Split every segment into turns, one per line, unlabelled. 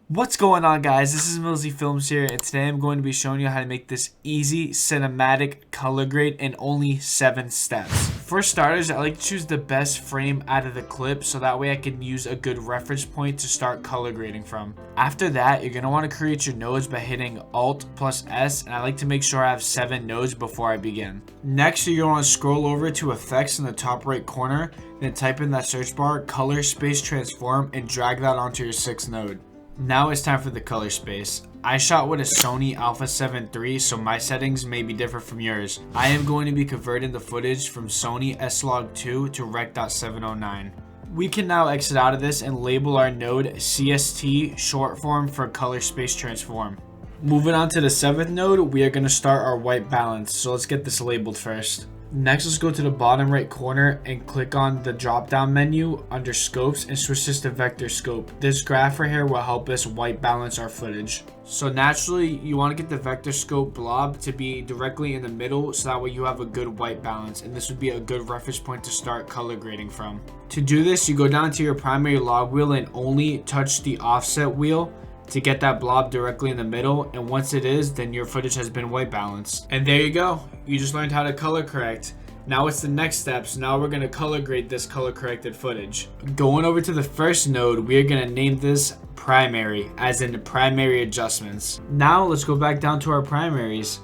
What's going on, guys? This is Millsy Films here, and today I'm going to be showing you how to make this easy cinematic color grade in only 7 steps. For starters, I like to choose the best frame out of the clip so that way I can use a good reference point to start color grading from. After that, you're going to want to create your nodes by hitting Alt plus S, and I like to make sure I have 7 nodes before I begin. Next, you're going to want to scroll over to Effects in the top right corner, then type in that search bar, Color Space Transform, and drag that onto your 6th node. Now it's time for the color space. I shot with a Sony Alpha 7 III, so my settings may be different from yours. I am going to be converting the footage from Sony S-Log2 to Rec.709. We can now exit out of this and label our node CST, short form for color space transform. Moving on to the 7th node, we are going to start our white balance, so let's get this labeled first. Next, let's go to the bottom right corner and click on the drop down menu under scopes and switch this to vector scope. This graph right here will help us white balance our footage. So naturally, you want to get the vector scope blob to be directly in the middle so that way you have a good white balance, and this would be a good reference point to start color grading from. To do this, you go down to your primary log wheel and only touch the offset wheel to get that blob directly in the middle, and once it is, then your footage has been white balanced. And there you go, you just learned how to color correct. Now it's the next step, so now we're going to color grade this color corrected footage. Going over to the first node, we are going to name this primary, as in primary adjustments. Now let's go back down to our primaries.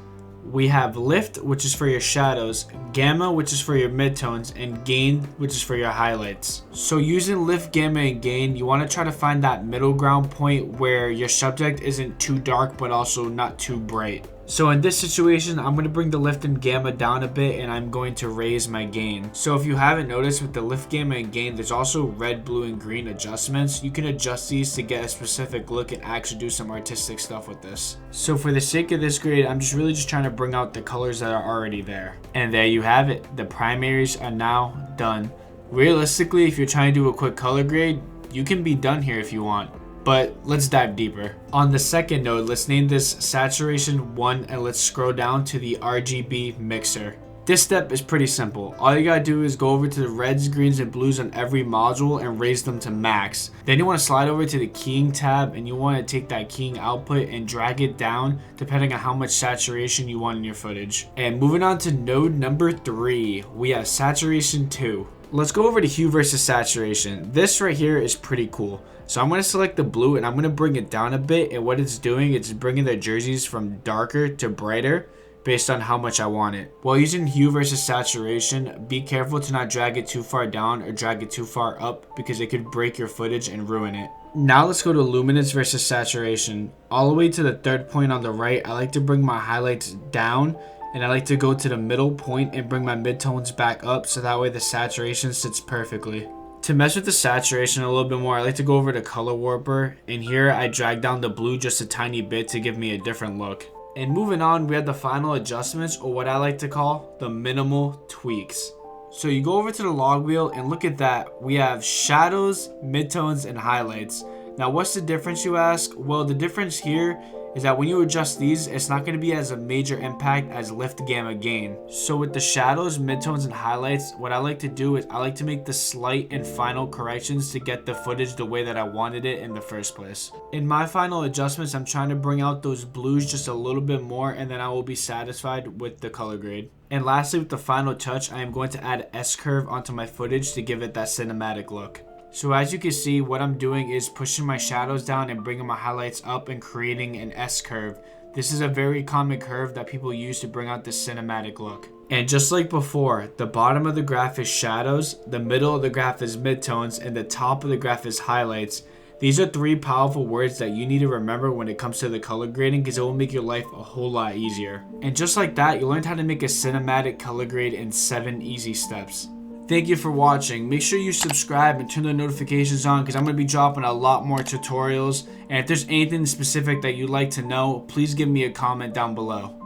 We have lift, which is for your shadows, gamma, which is for your midtones, and gain, which is for your highlights. So using lift, gamma, and gain, you want to try to find that middle ground point where your subject isn't too dark but also not too bright. So in this situation, I'm going to bring the lift and gamma down a bit, and I'm going to raise my gain. So if you haven't noticed, with the lift, gamma, and gain, there's also red, blue, and green adjustments. You can adjust these to get a specific look and actually do some artistic stuff with this. So for the sake of this grade, I'm really just trying to bring out the colors that are already there. And there you have it. The primaries are now done. Realistically, if you're trying to do a quick color grade, you can be done here if you want. But let's dive deeper. On the second node, let's name this Saturation 1, and let's scroll down to the RGB mixer. This step is pretty simple. All you gotta do is go over to the reds, greens, and blues on every module and raise them to max. Then you want to slide over to the keying tab, and you want to take that keying output and drag it down depending on how much saturation you want in your footage. And moving on to node number 3, we have Saturation 2. Let's go over to hue versus saturation. This right here is pretty cool. So I'm going to select the blue and I'm going to bring it down a bit, and what it's doing is bringing the jerseys from darker to brighter based on how much I want it. While using hue versus saturation, be careful to not drag it too far down or drag it too far up because it could break your footage and ruin it. Now let's go to luminance versus saturation. All the way to the 3rd point on the right, I like to bring my highlights down, and I like to go to the middle point and bring my midtones back up so that way the saturation sits perfectly. To mess with the saturation a little bit more, I like to go over to Color Warper, and here I drag down the blue just a tiny bit to give me a different look. And moving on, we have the final adjustments, or what I like to call the minimal tweaks. So you go over to the log wheel and look at that. We have shadows, midtones, and highlights. Now what's the difference, you ask? Well, the difference here is that when you adjust these, it's not going to be as a major impact as lift, gamma, gain. So with the shadows, midtones, and highlights, what I like to do is I like to make the slight and final corrections to get the footage the way that I wanted it in the first place. In my final adjustments, I'm trying to bring out those blues just a little bit more, and then I will be satisfied with the color grade. And lastly, with the final touch, I am going to add S-curve onto my footage to give it that cinematic look. So as you can see, what I'm doing is pushing my shadows down and bringing my highlights up and creating an S-curve. This is a very common curve that people use to bring out this cinematic look. And just like before, the bottom of the graph is shadows, the middle of the graph is midtones, and the top of the graph is highlights. These are 3 powerful words that you need to remember when it comes to the color grading, because it will make your life a whole lot easier. And just like that, you learned how to make a cinematic color grade in 7 easy steps. Thank you for watching. Make sure you subscribe and turn the notifications on, because I'm going to be dropping a lot more tutorials. And if there's anything specific that you'd like to know, please give me a comment down below.